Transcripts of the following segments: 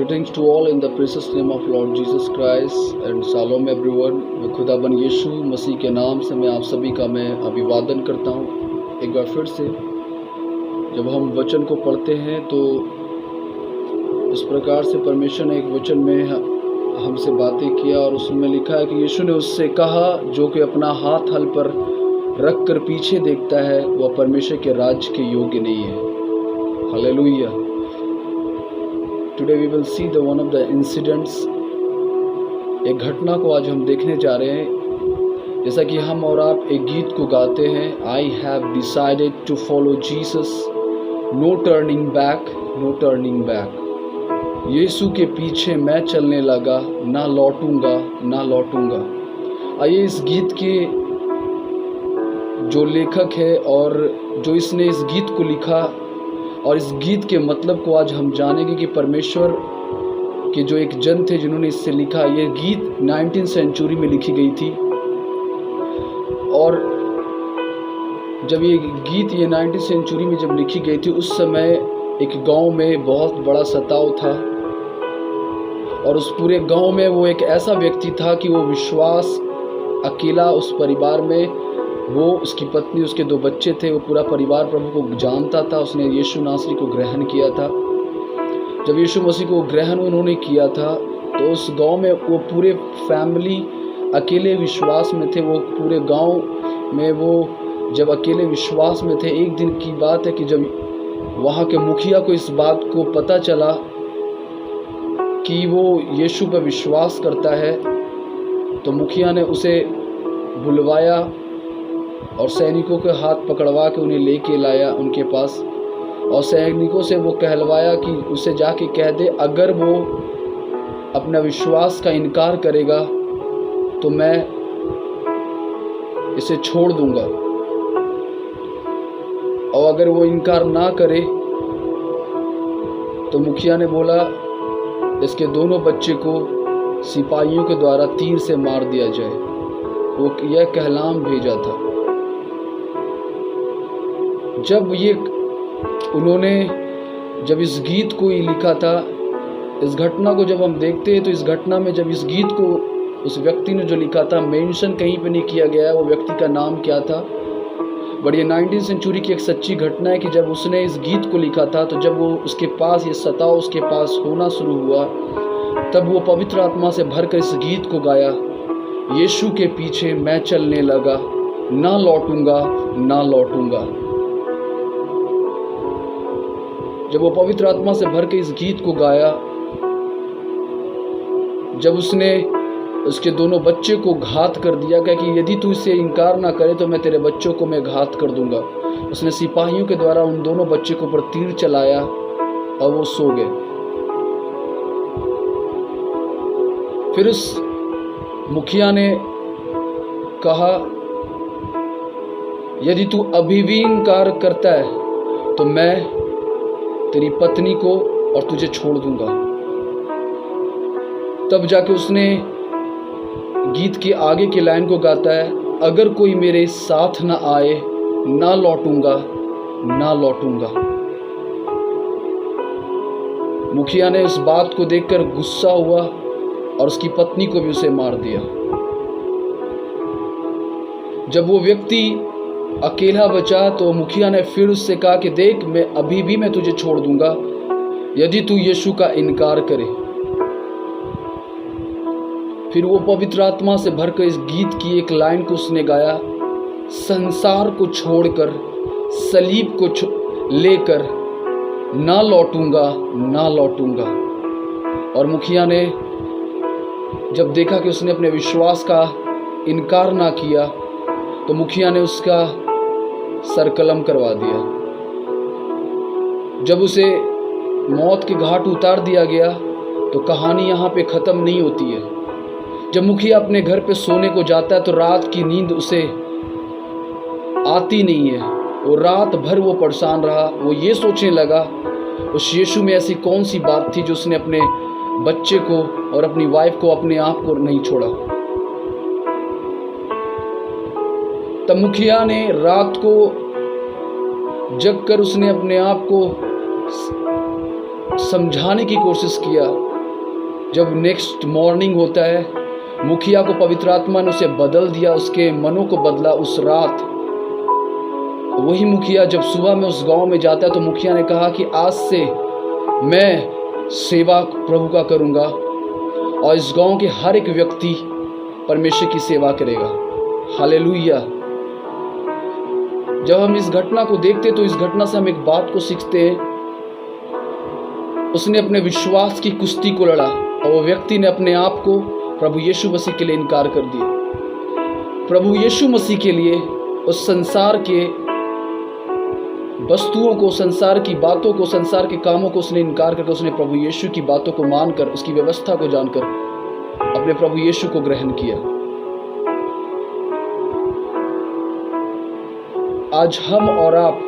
Greetings to all in the precious name of Lord Jesus Christ and Shalom everyone। मैं खुदाबन यीशु मसीह के नाम से मैं आप सभी का मैं अभिवादन करता हूँ। एक बार फिर से जब हम वचन को पढ़ते हैं तो इस प्रकार से परमेश्वर ने एक वचन में हमसे बातें किया और उसमें लिखा है कि यीशु ने उससे कहा, जो कि अपना हाथ हल पर रख कर पीछे देखता है वह परमेश्वर के राज्य के योग्य नहीं है। Hallelujah. Today we will see the one of the incidents. एक घटना को आज हम देखने जा रहे हैं। जैसा कि हम और आप एक गीत को गाते हैं, I have decided to follow Jesus, no turning back, no turning back. यीशु के पीछे मैं चलने लगा, ना लौटूंगा, ना लौटूंगा। आइए इस गीत के जो लेखक है और जो इसने इस गीत को लिखा और इस गीत के मतलब को आज हम जानेंगे कि परमेश्वर के जो एक जन थे जिन्होंने इससे लिखा। ये गीत 19th सेंचुरी में लिखी गई थी और जब ये गीत 19th सेंचुरी में जब लिखी गई थी उस समय एक गांव में बहुत बड़ा सताव था और उस पूरे गांव में वो एक ऐसा व्यक्ति था कि वो विश्वास अकेला उस परिवार में, वो उसकी पत्नी, उसके 2 बच्चे थे, वो पूरा परिवार प्रभु को जानता था। उसने यीशु नासरी को ग्रहण किया था। जब यीशु मसीह को ग्रहण उन्होंने किया था तो उस गांव में वो पूरे फैमिली अकेले विश्वास में थे। वो पूरे गांव में वो जब अकेले विश्वास में थे, एक दिन की बात है कि जब वहाँ के मुखिया को इस बात को पता चला कि वो यीशु पर विश्वास करता है, तो मुखिया ने उसे बुलवाया और सैनिकों के हाथ पकड़वा के उन्हें लेके लाया उनके पास और सैनिकों से वो कहलवाया कि उसे जाके कह दे, अगर वो अपना विश्वास का इनकार करेगा तो मैं इसे छोड़ दूंगा, और अगर वो इनकार ना करे तो मुखिया ने बोला इसके दोनों बच्चे को सिपाहियों के द्वारा तीर से मार दिया जाए। वो यह कहलाम भेजा था। जब ये उन्होंने जब इस गीत को ही लिखा था, इस घटना को जब हम देखते हैं तो इस घटना में जब इस गीत को उस व्यक्ति ने जो लिखा था, मेंशन कहीं पे नहीं किया गया है वो व्यक्ति का नाम क्या था, बट ये 19th सेंचुरी की एक सच्ची घटना है कि जब उसने इस गीत को लिखा था तो जब वो उसके पास ये सताव उसके पास होना शुरू हुआ तब वो पवित्र आत्मा से भरकर इस गीत को गाया, यीशु के पीछे मैं चलने लगा, ना लौटूंगा, ना लौटूंगा। जब वो पवित्र आत्मा से भर के इस गीत को गाया, जब उसने उसके दोनों बच्चे को घात कर दिया, क्या कि यदि तू इससे इनकार ना करे तो मैं तेरे बच्चों को मैं घात कर दूंगा। उसने सिपाहियों के द्वारा उन दोनों बच्चे को पर तीर चलाया और वो सो गए। फिर उस मुखिया ने कहा, यदि तू अभी भी इनकार करता है तो मैं तेरी पत्नी को और तुझे छोड़ दूंगा। तब जाके उसने गीत के आगे की लाइन को गाता है, अगर कोई मेरे साथ ना आए, ना लौटूंगा, ना लौटूंगा। मुखिया ने इस बात को देखकर गुस्सा हुआ और उसकी पत्नी को भी उसे मार दिया। जब वो व्यक्ति अकेला बचा तो मुखिया ने फिर उससे कहा कि देख, मैं अभी भी मैं तुझे छोड़ दूंगा यदि तू यीशु का इनकार करे। फिर वो पवित्र आत्मा से भरकर इस गीत की एक लाइन को उसने गाया, संसार को छोड़कर सलीब को लेकर ना लौटूंगा, ना लौटूंगा। और मुखिया ने जब देखा कि उसने अपने विश्वास का इनकार ना किया तो मुखिया ने उसका सर कलम करवा दिया। जब उसे मौत के घाट उतार दिया गया तो कहानी यहाँ पे ख़त्म नहीं होती है। जब मुखिया अपने घर पे सोने को जाता है तो रात की नींद उसे आती नहीं है। वो रात भर वो परेशान रहा। वो ये सोचने लगा उस यीशु में ऐसी कौन सी बात थी जो उसने अपने बच्चे को और अपनी वाइफ को, अपने आप को नहीं छोड़ा। तब मुखिया ने रात को जग कर उसने अपने आप को समझाने की कोशिश किया जब नेक्स्ट मॉर्निंग होता है, मुखिया को पवित्र आत्मा ने उसे बदल दिया, उसके मनों को बदला उस रात। वही मुखिया जब सुबह में उस गांव में जाता है तो मुखिया ने कहा कि आज से मैं सेवा प्रभु का करूंगा और इस गांव के हर एक व्यक्ति परमेश्वर की सेवा करेगा। हालेलुया। जब हम इस घटना को देखते तो इस घटना से हम एक बात को सीखते हैं, उसने अपने विश्वास की कुश्ती को लड़ा और वो व्यक्ति ने अपने आप को प्रभु यीशु मसीह के लिए इनकार कर दिया। प्रभु यीशु मसीह के लिए उस संसार के वस्तुओं को, संसार की बातों को, संसार के कामों को उसने इनकार करके उसने प्रभु यीशु की बातों को मानकर, उसकी व्यवस्था को जानकर अपने प्रभु यीशु को ग्रहण किया। आज हम और आप,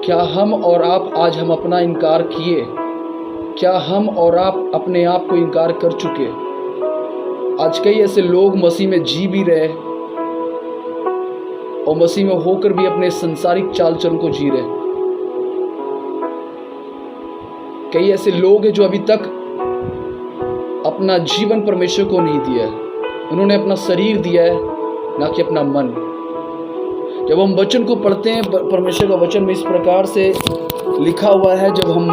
क्या हम और आप आज हम अपना इनकार किए? क्या हम और आप अपने आप को इनकार कर चुके? आज कई ऐसे लोग मसीह में जी भी रहे और मसीह में होकर भी अपने संसारिक चाल चलन को जी रहे। कई ऐसे लोग हैं जो अभी तक अपना जीवन परमेश्वर को नहीं दिया है, उन्होंने अपना शरीर दिया है, ना कि अपना मन। जब हम वचन को पढ़ते हैं, परमेश्वर का वचन में इस प्रकार से लिखा हुआ है, जब हम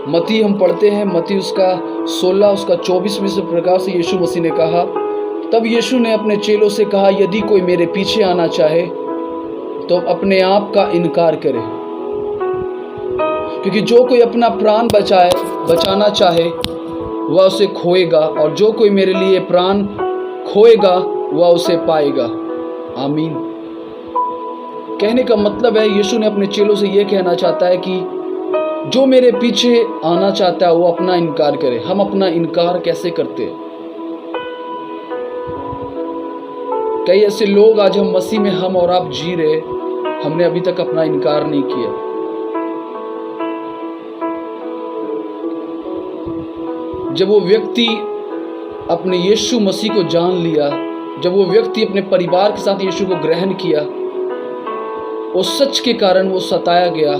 मती हम पढ़ते हैं, मती उसका 16 उसका 24 में इस प्रकार से यीशु मसीह ने कहा, तब यीशु ने अपने चेलों से कहा, यदि कोई मेरे पीछे आना चाहे तो अपने आप का इनकार करे, क्योंकि जो कोई अपना प्राण बचाना चाहे वह उसे खोएगा, और जो कोई मेरे लिए प्राण खोएगा वह उसे पाएगा। आमीन। कहने का मतलब है, यीशु ने अपने चेलों से यह कहना चाहता है कि जो मेरे पीछे आना चाहता है वो अपना इनकार करे। हम अपना इनकार कैसे करते हैं? कई ऐसे लोग आज हम मसीह में हम और आप जी रहे, हमने अभी तक अपना इनकार नहीं किया। जब वो व्यक्ति अपने यीशु मसीह को जान लिया, जब वो व्यक्ति अपने परिवार के साथ यीशु को ग्रहण किया, उस सच के कारण वो सताया गया,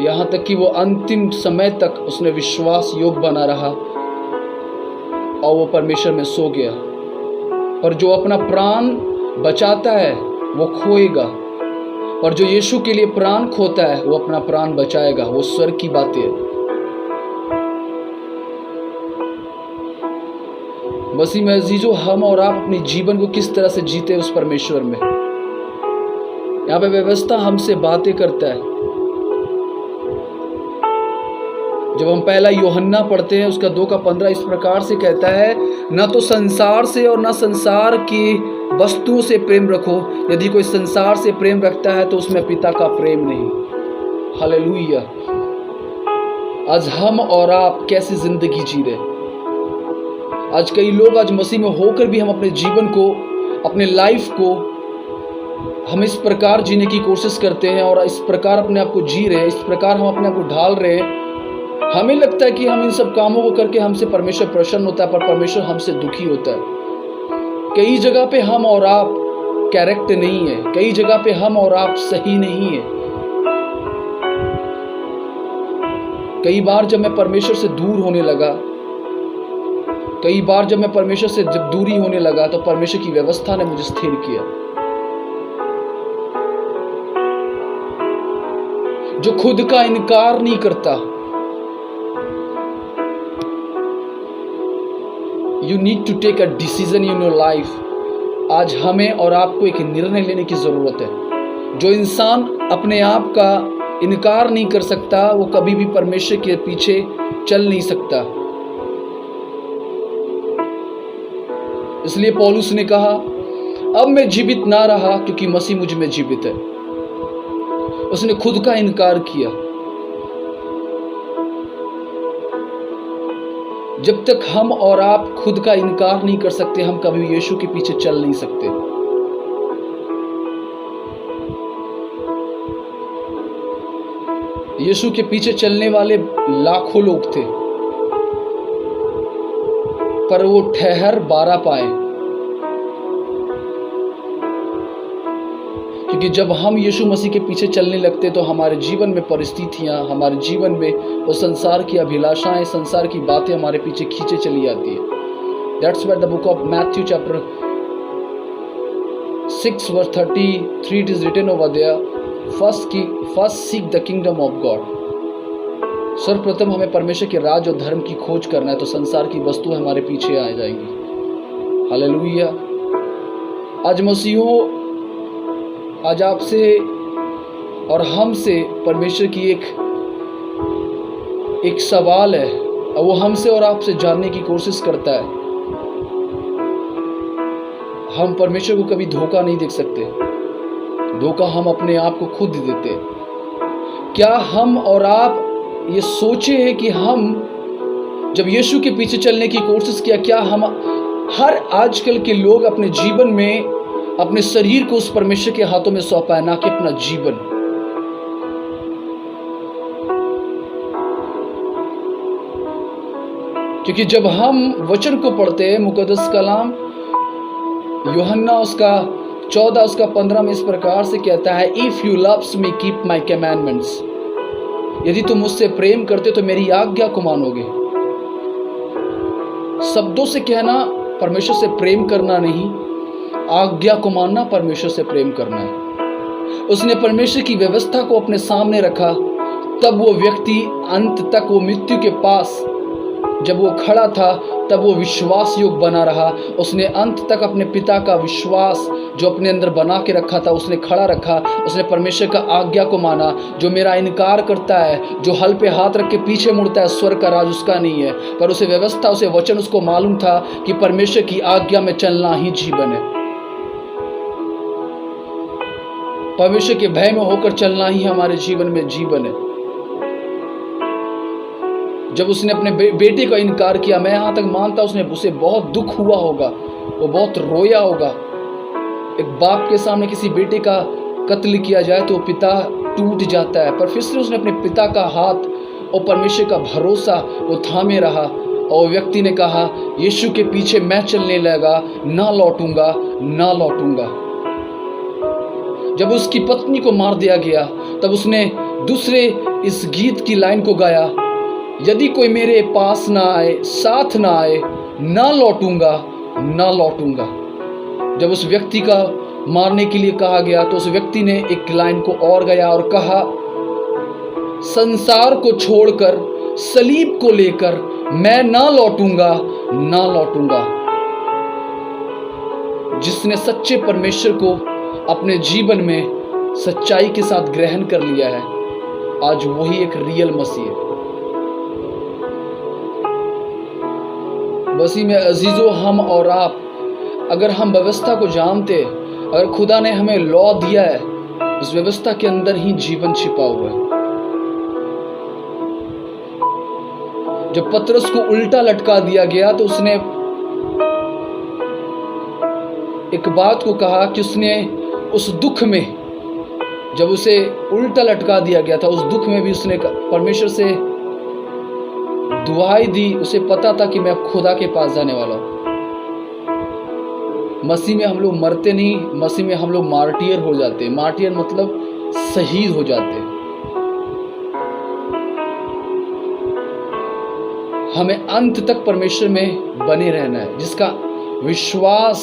यहाँ तक कि वो अंतिम समय तक उसने विश्वास योग बना रहा और वो परमेश्वर में सो गया। पर जो अपना प्राण बचाता है वो खोएगा, और जो यीशु के लिए प्राण खोता है वो अपना प्राण बचाएगा। वो स्वर्ग की बातें है। मसीह में अजीजों, हम और आप अपने जीवन को किस तरह से जीते उस परमेश्वर में। यहाँ पे व्यवस्था हमसे बातें करता है। जब हम पहला यूहन्ना पढ़ते हैं, उसका 2:15 इस प्रकार से कहता है, न तो संसार से और न संसार की वस्तुओं से प्रेम रखो, यदि कोई संसार से प्रेम रखता है तो उसमें पिता का प्रेम नहीं। हालेलुया। आज हम और आप कैसी जिंदगी जी रहे? आज कई लोग आज मसीह में होकर भी हम अपने जीवन को, अपने लाइफ को हम इस प्रकार जीने की कोशिश करते हैं और इस प्रकार अपने आप को जी रहे हैं, इस प्रकार हम अपने आप को ढाल रहे हैं। हमें लगता है कि हम इन सब कामों को करके हमसे परमेश्वर प्रसन्न होता है, पर परमेश्वर हमसे दुखी होता है। कई जगह पे हम और आप करेक्ट नहीं है, कई जगह पे हम और आप सही नहीं है। कई बार जब मैं परमेश्वर से दूर होने लगा, कई बार जब मैं परमेश्वर से जब दूरी होने लगा, तो परमेश्वर की व्यवस्था ने मुझे स्थिर किया। जो खुद का इनकार नहीं करता। You need to take a decision in your life. आज हमें और आपको एक निर्णय लेने की जरूरत है। जो इंसान अपने आप का इनकार नहीं कर सकता, वो कभी भी परमेश्वर के पीछे चल नहीं सकता। इसलिए पौलुस ने कहा, अब मैं जीवित ना रहा क्योंकि मसीह मुझ में जीवित है। उसने खुद का इनकार किया। जब तक हम और आप खुद का इनकार नहीं कर सकते, हम कभी यीशु के पीछे चल नहीं सकते। यीशु के पीछे चलने वाले लाखों लोग थे, पर वो ठहर 12 पाए, क्योंकि जब हम यीशु मसीह के पीछे चलने लगते तो हमारे जीवन में परिस्थितियाँ, हमारे जीवन में वो संसार की अभिलाषाएं, संसार की बातें हमारे पीछे खींचे चली जाती है। That's why the book of Matthew chapter 6 verse 33 it is written over there, first seek the kingdom of God। सर्वप्रथम हमें परमेश्वर के राज और धर्म की खोज करना है, तो संसार की वस्तुएं हमारे पीछे आ जाएंगी। हालेलुया। आज मसीहों, आज आपसे और हमसे परमेश्वर की एक सवाल है, और वो हमसे और आपसे जानने की कोशिश करता है। हम परमेश्वर को कभी धोखा नहीं दे सकते, धोखा हम अपने आप को खुद देते। क्या हम और आप ये सोचे हैं कि हम जब यीशु के पीछे चलने की कोशिश किया, क्या हम हर आजकल के लोग अपने जीवन में अपने शरीर को उस परमेश्वर के हाथों में सौंपा है, ना कि अपना जीवन। क्योंकि जब हम वचन को पढ़ते हैं, मुकद्दस कलाम यूहन्ना उसका 14 उसका 15 में इस प्रकार से कहता है, if you loves me keep my commandments. यदि तुम मुझसे प्रेम करते तो मेरी आज्ञा को मानोगे। शब्दों से कहना परमेश्वर से प्रेम करना नहीं, आज्ञा को मानना परमेश्वर से प्रेम करना है। उसने परमेश्वर की व्यवस्था को अपने सामने रखा, तब वो व्यक्ति अंत तक, वो मृत्यु के पास जब वो खड़ा था, तब वो विश्वास योग बना रहा। उसने अंत तक अपने पिता का विश्वास जो अपने अंदर बना के रखा था, उसने खड़ा रखा। उसने परमेश्वर का आज्ञा को माना। जो मेरा इनकार करता है, जो हल पे हाथ रख के पीछे मुड़ता है, स्वर्ग का राज उसका नहीं है। पर उसे व्यवस्था, उसे वचन, उसको मालूम था कि परमेश्वर की आज्ञा में चलना ही जीवन है। परमेश्वर के भय में होकर चलना ही हमारे जीवन में जीवन है। जब उसने अपने बेटे का इनकार किया, मैं यहाँ तक मानता उसने उसे बहुत दुख हुआ होगा, वो बहुत रोया होगा। एक बाप के सामने किसी बेटे का कत्ल किया जाए तो पिता टूट जाता है, पर फिर से उसने अपने पिता का हाथ और परमेश्वर का भरोसा वो थामे रहा। और व्यक्ति ने कहा, यीशु के पीछे मैं चलने लगा, ना लौटूंगा, ना लौटूंगा। जब उसकी पत्नी को मार दिया गया, तब उसने दूसरे इस गीत की लाइन को गाया, यदि कोई मेरे पास ना आए, साथ ना आए, ना लौटूंगा, ना लौटूंगा। जब उस व्यक्ति का मारने के लिए कहा गया, तो उस व्यक्ति ने एक लाइन को और गाया और कहा, संसार को छोड़कर, सलीब को लेकर मैं ना लौटूंगा, ना लौटूंगा। जिसने सच्चे परमेश्वर को अपने जीवन में सच्चाई के साथ ग्रहण कर लिया है, आज वही एक रियल मसीह है। मसीह में अजीजों, हम और आप, अगर हम व्यवस्था को जानते, अगर खुदा ने हमें लॉ दिया है, उस व्यवस्था के अंदर ही जीवन छिपा हुआ है। जब पतरस को उल्टा लटका दिया गया, तो उसने एक बात को कहा कि उसने उस दुख में, जब उसे उल्टा लटका दिया गया था, उस दुख में भी उसने परमेश्वर से दुआई दी। उसे पता था कि मैं खुदा के पास जाने वाला हूं। मसीह में हम लोग मरते नहीं, मसीह में हम लोग मार्टियर हो जाते हैं। मार्टियर मतलब शहीद हो जाते हैं। हमें अंत तक परमेश्वर में बने रहना है। जिसका विश्वास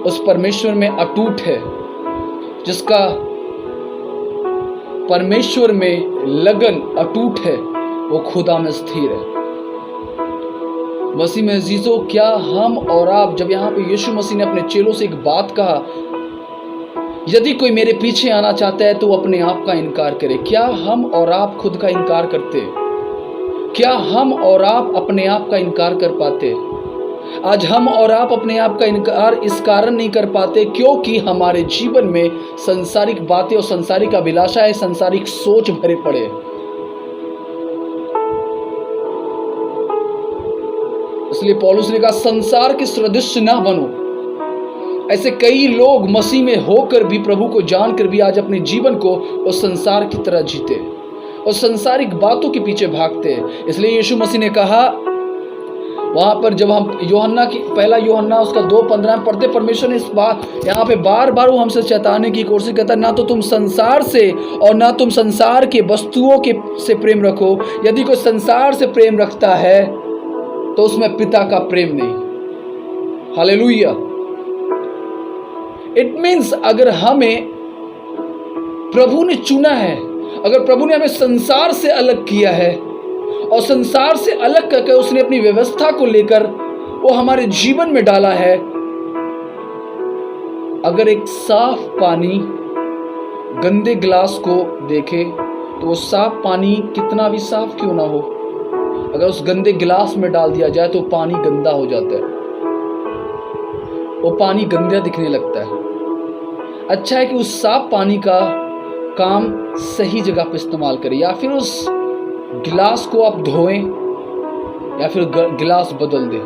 उस परमेश्वर में अटूट है, जिसका परमेश्वर में लगन अटूट है, वो खुदा में स्थिर है। मसीह में अजीजों, क्या हम और आप, जब यहाँ पे यीशु मसीह ने अपने चेलों से एक बात कहा, यदि कोई मेरे पीछे आना चाहता है तो वो अपने आप का इनकार करे। क्या हम और आप खुद का इनकार करते हैं? क्या हम और आप अपने आप का इनकार कर पाते? आज हम और आप अपने आप का इनकार इस कारण नहीं कर पाते क्योंकि हमारे जीवन में संसारिक बातें और संसारिक अभिलाषाएं, संसारिक सोच भरे पड़े। इसलिए पौलुस ने कहा, संसार के सदृश ना बनो। ऐसे कई लोग मसीह में होकर भी, प्रभु को जानकर भी, आज अपने जीवन को उस संसार की तरह जीते और संसारिक बातों के पीछे भागते हैं। इसलिए यीशु मसीह ने कहा, वहाँ पर जब हम यूहन्ना की पहला यूहन्ना उसका 2:15 में पढ़ते, परमेश्वर ने इस बात यहाँ पे बार बार वो हमसे चेताने की कोशिश करता है, ना तो तुम संसार से और ना तुम संसार के वस्तुओं के से प्रेम रखो। यदि कोई संसार से प्रेम रखता है तो उसमें पिता का प्रेम नहीं। हालेलुया। इट मीन्स अगर हमें प्रभु ने चुना है, अगर प्रभु ने हमें संसार से अलग किया है और संसार से अलग करके उसने अपनी व्यवस्था को लेकर वो हमारे जीवन में डाला है, अगर एक साफ पानी गंदे गिलास को देखे तो वो साफ पानी कितना भी साफ क्यों ना हो, अगर उस गंदे गिलास में डाल दिया जाए तो पानी गंदा हो जाता है, वो पानी गंदा दिखने लगता है। अच्छा है कि उस साफ पानी का काम सही जगह पर इस्तेमाल करें, या फिर उस गिलास को आप धोएं या फिर गिलास बदल दें।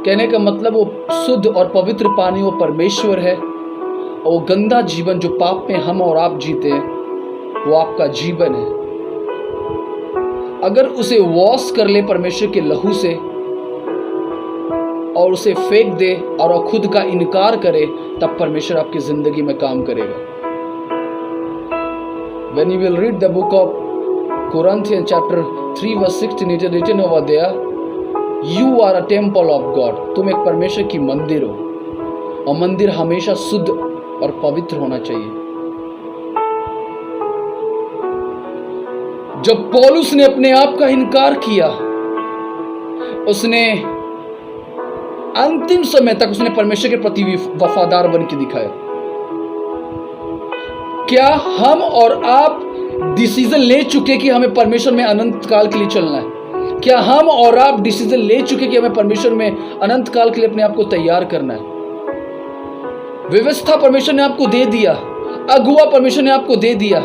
कहने का मतलब वो शुद्ध और पवित्र पानी वो परमेश्वर है, और वो गंदा जीवन जो पाप में हम और आप जीते हैं वो आपका जीवन है। अगर उसे वॉश कर ले परमेश्वर के लहू से और उसे फेंक दे और वो खुद का इनकार करे, तब परमेश्वर आपकी जिंदगी में काम करेगा। When you will read the book of Corinthians chapter 3 verse 16, it is written over there, you are a temple of God. तुम एक परमेश्वर की मंदिर हो, और मंदिर हमेशा शुद्ध और पवित्र होना चाहिए। जब पौलुस ने अपने आप का इनकार किया, उसने अंतिम समय तक उसने परमेश्वर के प्रति वफादार बन के दिखाया। क्या हम और आप डिसीजन ले चुके कि हमें परमेश्वर में अनंत काल के लिए चलना है? क्या हम और आप डिसीजन ले चुके कि हमें परमेश्वर में अनंत काल के लिए अपने आप को तैयार करना है? व्यवस्था परमेश्वर ने आपको दे दिया, अगुआ परमेश्वर ने आपको दे दिया,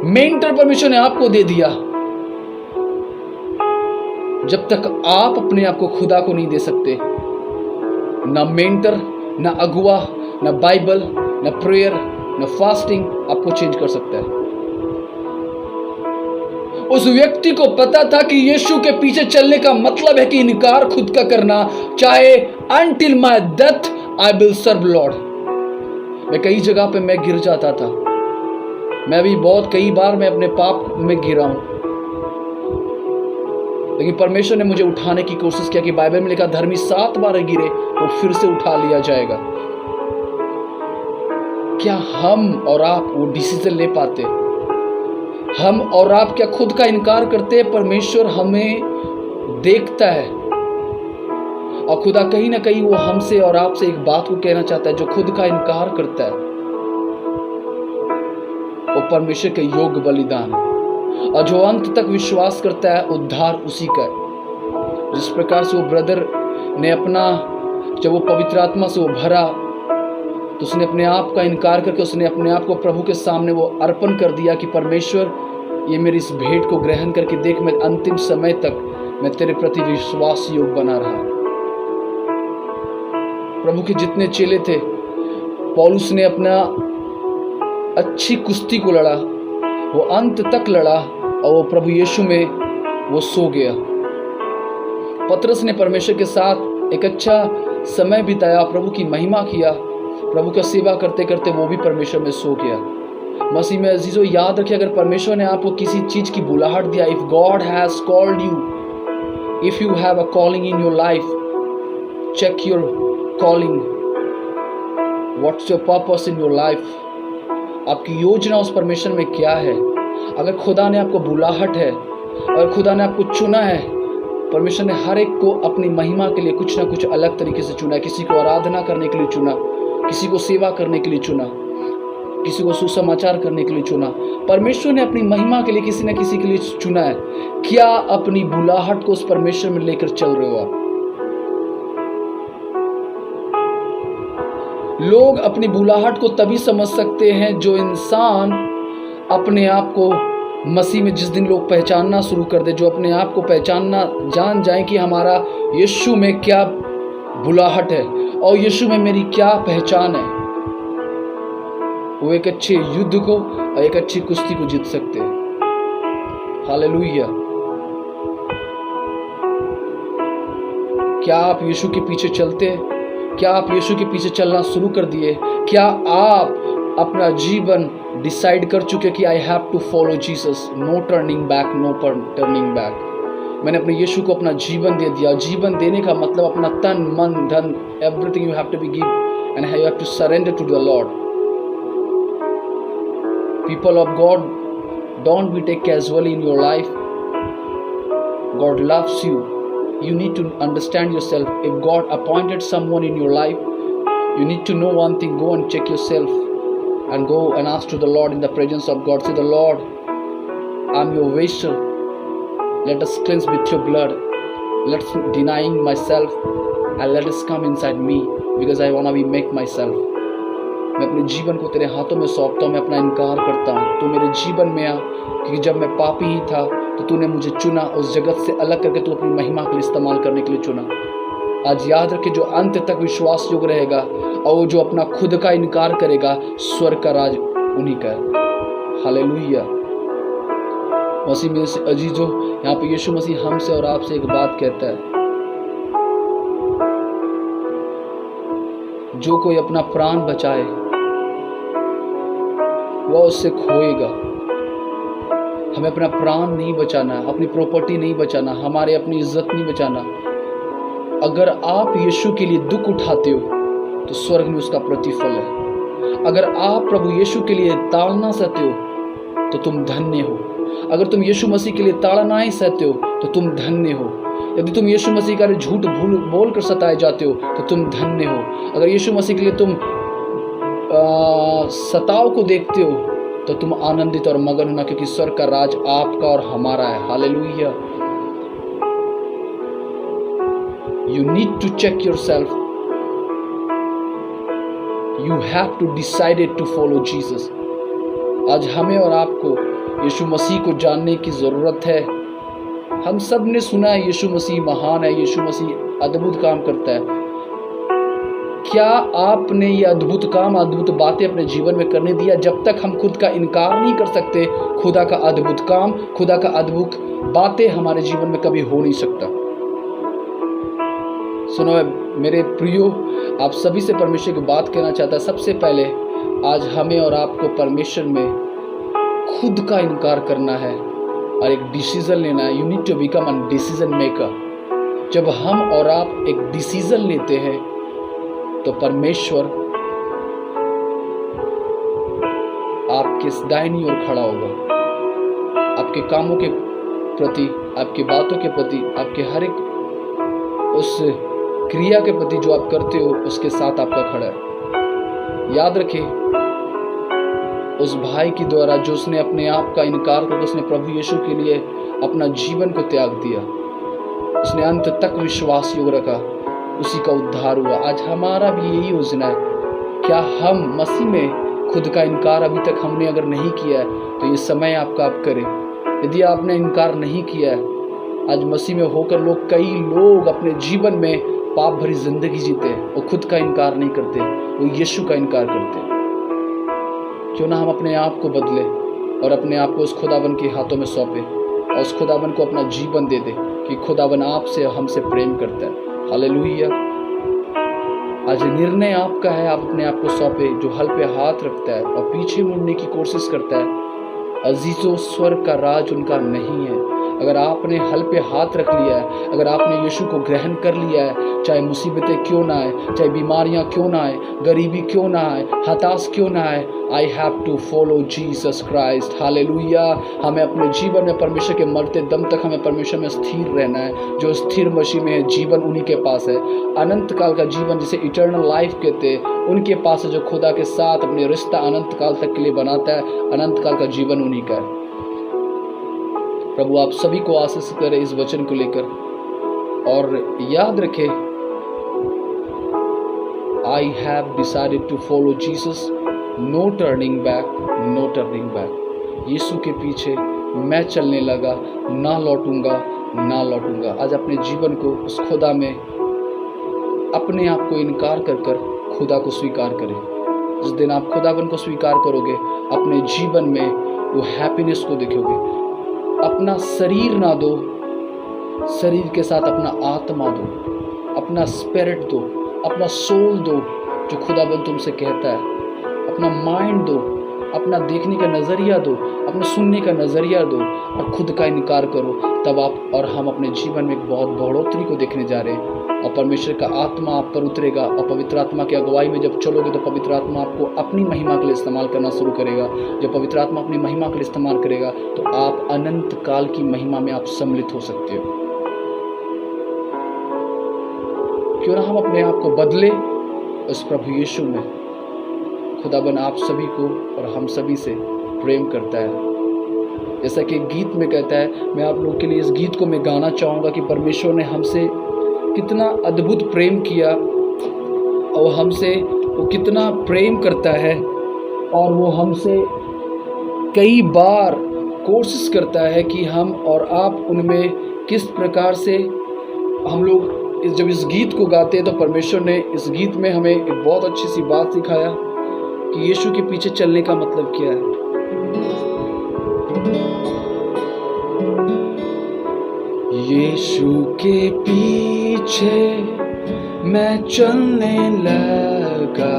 मेंटर परमेश्वर ने आपको दे दिया। जब तक आप अपने आप को खुदा को नहीं दे सकते, ना मेंटर, ना अगुआ, ना बाइबल, ना प्रेयर, ना फास्टिंग आपको चेंज कर सकता है। उस व्यक्ति को पता था कि यीशु के पीछे चलने का मतलब है कि इनकार खुद का करना, चाहे until my death I will serve Lord। मैं कई जगह पे मैं गिर जाता था, मैं भी बहुत कई बार मैं अपने पाप में गिरा हूं, लेकिन परमेश्वर ने मुझे उठाने की कोशिश किया कि बाइबल में लिखा, धर्मी 7 बार गिरे वो फिर से उठा लिया जाएगा। क्या हम और आप वो डिसीजन ले पाते? हम और आप क्या खुद का इनकार करते हैं? परमेश्वर हमें देखता है, और खुदा कहीं ना कहीं वो हमसे और आपसे एक बात को कहना चाहता है, जो खुद का इनकार करता है वो परमेश्वर के योग्य बलिदान है, और जो अंत तक विश्वास करता है उद्धार उसी का है। जिस प्रकार से वो ब्रदर ने अपना, जब वो पवित्र आत्मा से वो भरा, तो उसने अपने आप का इनकार करके उसने अपने आप को प्रभु के सामने वो अर्पण कर दिया कि परमेश्वर, ये मेरी इस भेंट को ग्रहण करके देख, मैं अंतिम समय तक मैं तेरे प्रति विश्वास योग बना रहा। प्रभु के जितने चेले थे, पौलुस ने अपना अच्छी कुश्ती को लड़ा, वो अंत तक लड़ा, और वो प्रभु यीशु में वो सो गया। पतरस ने परमेश्वर के साथ एक अच्छा समय बिताया, प्रभु की महिमा किया, प्रभु का सेवा करते करते वो भी परमेश्वर में सो गया। मसीह में अजीजों, याद रखिए, अगर परमेश्वर ने आपको किसी चीज की बुलाहट दिया, if God has called you, if you have a calling in your life, check your calling, what's your purpose in your life. आपकी योजना उस परमेश्वर में क्या है? अगर खुदा ने आपको बुलाहट है और खुदा ने आपको चुना है, परमेश्वर ने हर एक को अपनी महिमा के लिए कुछ ना कुछ अलग तरीके से चुना। किसी को आराधना करने के लिए चुना, किसी को सेवा करने के लिए चुना, किसी को सुसमाचार करने के लिए चुना। परमेश्वर ने अपनी महिमा के लिए किसी न किसी के लिए चुना है। क्या अपनी बुलाहट को उस परमेश्वर में लेकर चल रहे हो आप? लोग अपनी बुलाहट को तभी समझ सकते हैं जो इंसान अपने आप को मसीह में जिस दिन लोग पहचानना शुरू कर दे, जो अपने आप को पहचानना जान जाए कि हमारा यीशु में क्या बुलाहट है और यीशु में मेरी क्या पहचान है, वो एक अच्छे युद्ध को और एक अच्छी कुश्ती को जीत सकते हैं। हालेलुया। क्या आप यीशु के पीछे चलते हैं? क्या आप यीशु के पीछे चलना शुरू कर दिए? क्या आप अपना जीवन डिसाइड कर चुके कि I have to follow Jesus, no turning back, no turning back? मैंने अपने यीशु को अपना जीवन दे दिया। जीवन देने का मतलब अपना तन, मन, धन, everything you have to be give and you have to surrender to the lord. People of God, don't be take casually in your life. God loves you. You need to understand yourself. If God appointed someone in your life, you need to know one thing. Go and check yourself and go and ask to the Lord in the presence of God. Say, the Lord, I'm your vessel. Let us cleanse with your blood. Let's denying myself and let us come inside me because I want to be make myself. मैं अपने जीवन को तेरे हाथों में सौंपता हूँ। मैं अपना इनकार करता हूँ। तू मेरे जीवन में आ, क्योंकि जब मैं पापी ही था तो तूने मुझे चुना, उस जगत से अलग करके तू अपनी महिमा के लिए इस्तेमाल करने के लिए चुना। आज याद रखे, जो अंत तक विश्वास योग्य रहेगा और वो जो अपना खुद का इनकार करेगा, स्वर्ग का राज उन्हीं का है। हालेलुया। मसीह में से अजीजों, यहाँ पे यीशु मसीह हमसे और आपसे एक बात कहता है, जो कोई अपना प्राण बचाए वह उससे खोएगा। हमें अपना प्राण नहीं बचाना, अपनी प्रॉपर्टी नहीं बचाना, हमारे अपनी इज्जत नहीं बचाना। अगर आप यीशु के लिए दुख उठाते हो तो स्वर्ग में उसका प्रतिफल है। अगर आप प्रभु यीशु के लिए ताड़ना सहते हो तो तुम धन्य हो। अगर तुम यीशु मसीह के लिए ताड़नाएं सहते हो तो तुम धन्य हो। यदि तुम यीशु मसीह का झूठ बोल कर सताए जाते हो तो तुम धन्य हो। अगर यीशु मसीह के लिए तुम सताव को देखते हो तो तुम आनंदित और मगन होना, क्योंकि स्वर्ग का राज आपका और हमारा है। Hallelujah. You need to check yourself. You have to decided to follow Jesus. आज हमें और आपको यीशु मसीह को जानने की जरूरत है। हम सब ने सुना है यीशु मसीह महान है, यीशु मसीह अद्भुत काम करता है। क्या आपने ये अद्भुत काम, अद्भुत बातें अपने जीवन में करने दिया? जब तक हम खुद का इनकार नहीं कर सकते, खुदा का अद्भुत काम, खुदा का अद्भुत बातें हमारे जीवन में कभी हो नहीं सकता। सुनो मेरे प्रियो, आप सभी से परमेश्वर की बात कहना चाहता है। सबसे पहले आज हमें और आपको परमेश्वर में खुद का इनकार करना है और एक डिसीजन लेना है। You need to become a decision maker. जब हम और आप एक डिसीजन लेते हैं तो परमेश्वर आपके दाहिनी ओर खड़ा होगा। आपके कामों के प्रति, आपकी बातों के प्रति, आपके हर एक उस क्रिया के प्रति जो आप करते हो, उसके साथ आपका खड़ा है। याद रखिए, उस भाई के द्वारा जो उसने अपने आप का इनकार करके उसने प्रभु यीशु के लिए अपना जीवन को त्याग दिया, उसने अंत तक विश्वास योग रखा, उसी का उद्धार हुआ। आज हमारा भी यही योजना है। क्या हम मसीह में खुद का इनकार अभी तक हमने अगर नहीं किया है तो ये समय आपका आप करें। यदि आपने इनकार नहीं किया है, आज मसीह में होकर कई लोग अपने जीवन में पाप भरी जिंदगी जीते हैं, वो खुद का इनकार नहीं करते, वो यीशु का इनकार करते हैं। क्यों ना हम अपने आप को बदले और अपने आप को उस खुदावन के हाथों में सौंपे और उस खुदावन को अपना जीवन दे दे कि खुदावन आपसे हमसे प्रेम करता है। हालेलुया। आज निर्णय आपका है। आप अपने आप को सौंपे। जो हल पे हाथ रखता है और पीछे मुड़ने की कोशिश करता है, अजीजों, स्वर्ग का राज उनका नहीं है। अगर आपने हल पे हाथ रख लिया है, अगर आपने यीशु को ग्रहण कर लिया है, चाहे मुसीबतें क्यों ना आए, चाहे बीमारियां क्यों ना आए, गरीबी क्यों ना आए, हताश क्यों ना आए, I have to follow Jesus Christ. Hallelujah. हमें अपने जीवन में परमेश्वर के मरते दम तक हमें परमेश्वर में स्थिर रहना है। जो स्थिर मसीह में है, जीवन उन्हीं के पास है। अनंत काल का जीवन जिसे इटर्नल लाइफ कहते हैं, उनके पास है, जो खुदा के साथ अपने रिश्ता अनंत काल तक के लिए बनाता है। अनंत काल का जीवन उन्हीं का है। प्रभु आप सभी को आशीष करे इस वचन को लेकर, और याद रखें, I have decided to follow Jesus, no turning back, no turning back. यीशु के पीछे मैं चलने लगा, ना लौटूंगा, ना लौटूंगा। आज अपने जीवन को उस खुदा में अपने आप को इनकार कर खुदा को स्वीकार करें। जिस दिन आप खुदावन को स्वीकार करोगे, अपने जीवन में वो हैप्पीनेस को देखोगे। अपना शरीर ना दो, शरीर के साथ अपना आत्मा दो। अपना स्पिरिट दो, अपना सोल दो जो खुदाबंद तुमसे कहता है, अपना माइंड दो, अपना देखने का नज़रिया दो, अपना सुनने का नज़रिया दो और खुद का इनकार करो। तब आप और हम अपने जीवन में एक बहुत बढ़ोतरी को देखने जा रहे हैं और परमेश्वर का आत्मा आप पर उतरेगा और पवित्र आत्मा की अगुवाई में जब चलोगे तो पवित्र आत्मा आपको अपनी महिमा के लिए इस्तेमाल करना शुरू करेगा। जब पवित्र आत्मा अपनी महिमा के लिए इस्तेमाल करेगा तो आप अनंत काल की महिमा में आप सम्मिलित हो सकते हो। क्यों ना हम अपने आप को बदले उस प्रभु यीशु में। खुदाबंद आप सभी को और हम सभी से प्रेम करता है। जैसा कि गीत में कहता है, मैं आप लोगों के लिए इस गीत को मैं गाना चाहूँगा कि परमेश्वर ने हमसे कितना अद्भुत प्रेम किया और हमसे वो कितना प्रेम करता है और वो हमसे कई बार कोशिश करता है कि हम और आप उनमें किस प्रकार से हम लोग जब इस गीत को गाते हैं तो परमेश्वर ने इस गीत में हमें एक बहुत अच्छी सी बात सिखाया कि यीशु के पीछे चलने का मतलब क्या है। यीशु के पीछे मैं चलने लगा,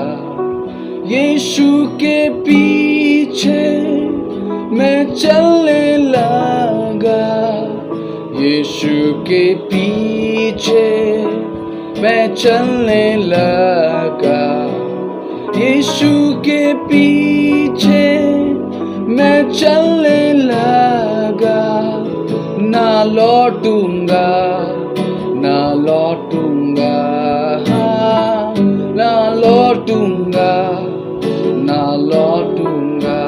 यीशु के पीछे मैं चलने लगा, यीशु के पीछे मैं चलने लगा, यीशु के पीछे मैं चलने लगा, ना लौटूंगा, ना लौटूंगा, हाँ, ना लौटूंगा, ना लौटूंगा।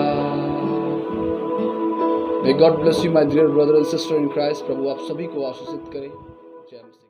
May God bless you, my dear brother and sister in Christ। प्रभु आप सभी को आशीषित करे। जय मसीह।